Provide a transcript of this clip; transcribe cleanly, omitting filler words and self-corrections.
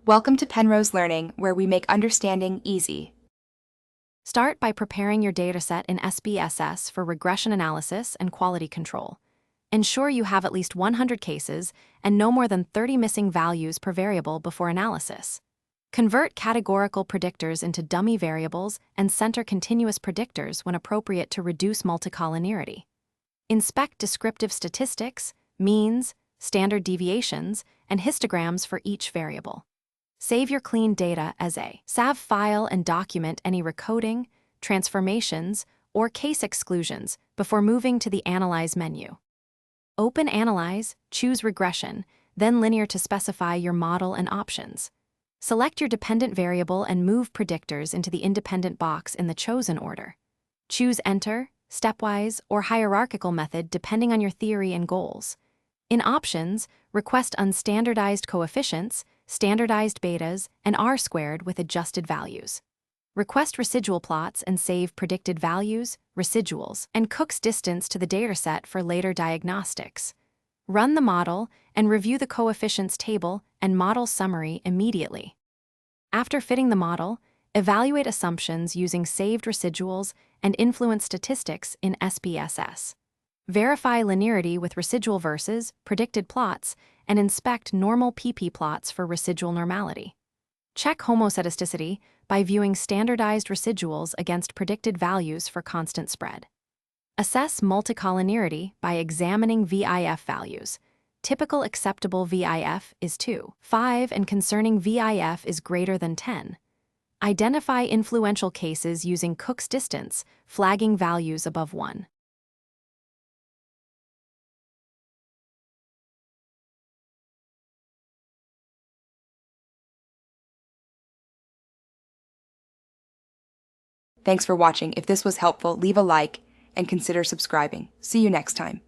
Welcome to Penrose Learning, where we make understanding easy. Start by preparing your dataset in Spss for regression analysis and quality control. Ensure you have at least 100 cases and no more than 30 missing values per variable before analysis. Convert categorical predictors into dummy variables and center continuous predictors when appropriate to reduce multicollinearity. Inspect descriptive statistics, means, standard deviations, and histograms for each variable. Save your clean data as a SAV file and document any recoding, transformations, or case exclusions before moving to the Analyze menu. Open Analyze, choose Regression, then Linear to specify your model and options. Select your dependent variable and move predictors into the independent box in the chosen order. Choose Enter, Stepwise, or Hierarchical method depending on your theory and goals. In Options, request unstandardized coefficients, standardized betas, and R-squared with adjusted values. Request residual plots and save predicted values, residuals, and Cook's distance to the dataset for later diagnostics. Run the model and review the coefficients table and model summary immediately. After fitting the model, evaluate assumptions using saved residuals and influence statistics in SPSS. Verify linearity with residual versus predicted plots and inspect normal PP plots for residual normality. Check homoscedasticity by viewing standardized residuals against predicted values for constant spread. Assess multicollinearity by examining VIF values. Typical acceptable VIF is 2, 5, and concerning VIF is greater than 10. Identify influential cases using Cook's distance, flagging values above 1. Thanks for watching. If this was helpful, leave a like and consider subscribing. See you next time.